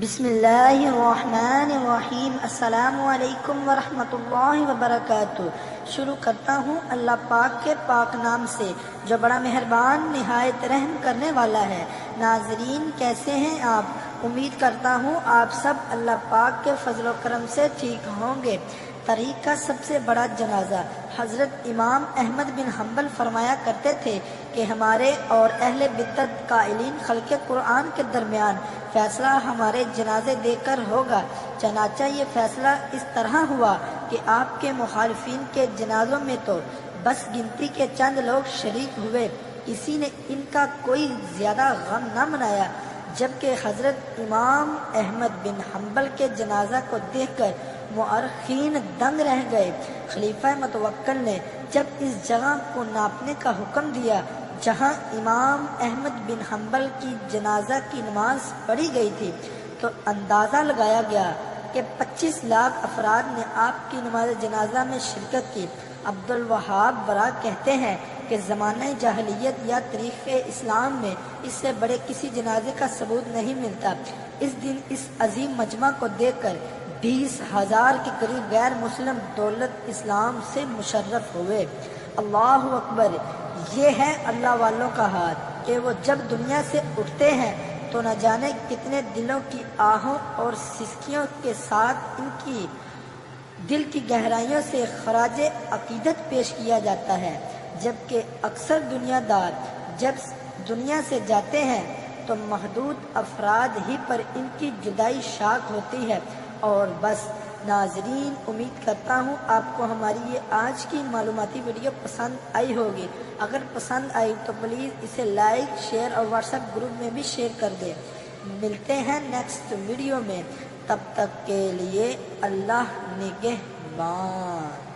بسم اللہ الرحمن الرحیم۔ السلام علیکم ورحمۃ اللہ وبرکاتہ۔ شروع کرتا ہوں اللہ پاک کے پاک نام سے جو بڑا مہربان نہایت رحم کرنے والا ہے۔ ناظرین کیسے ہیں آپ؟ امید کرتا ہوں آپ سب اللہ پاک کے فضل و کرم سے ٹھیک ہوں گے۔ تاریخ کا سب سے بڑا جنازہ۔ حضرت امام احمد بن حنبل فرمایا کرتے تھے کہ ہمارے اور اہل بدعت قائلین خلق قرآن کے درمیان فیصلہ ہمارے جنازے دے کر ہوگا۔ چنانچہ یہ فیصلہ اس طرح ہوا کہ آپ کے مخالفین کے جنازوں میں تو بس گنتی کے چند لوگ شریک ہوئے، کسی نے ان کا کوئی زیادہ غم نہ منایا، جبکہ حضرت امام احمد بن حنبل کے جنازہ کو دیکھ کر مورخین دنگ رہ گئے۔ خلیفہ متوکل نے جب اس جگہ کو ناپنے کا حکم دیا جہاں امام احمد بن حنبل کی جنازہ کی نماز پڑھی گئی تھی، تو اندازہ لگایا گیا کہ 25 لاکھ افراد نے آپ کی نماز جنازہ میں شرکت کی۔ عبد الوہاب برا کہتے ہیں کہ زمانہ جاہلیت یا تاریخ اسلام میں اس سے بڑے کسی جنازے کا ثبوت نہیں ملتا۔ اس دن اس عظیم مجمع کو دیکھ کر 20,000 کے قریب غیر مسلم دولت اسلام سے مشرف ہوئے۔ اللہ اکبر! یہ ہے اللہ والوں کا ہاتھ کہ وہ جب دنیا سے اٹھتے ہیں تو نہ جانے کتنے دلوں کی آہوں اور سسکیوں کے ساتھ ان کی دل کی گہرائیوں سے خراج عقیدت پیش کیا جاتا ہے، جبکہ اکثر دنیا دار جب دنیا سے جاتے ہیں تو محدود افراد ہی پر ان کی جدائی شاک ہوتی ہے۔ اور بس ناظرین، امید کرتا ہوں آپ کو ہماری یہ آج کی معلوماتی ویڈیو پسند آئی ہوگی۔ اگر پسند آئی تو پلیز اسے لائک، شیئر اور واٹس ایپ گروپ میں بھی شیئر کر دیں۔ ملتے ہیں نیکسٹ ویڈیو میں، تب تک کے لیے اللہ نگہبان۔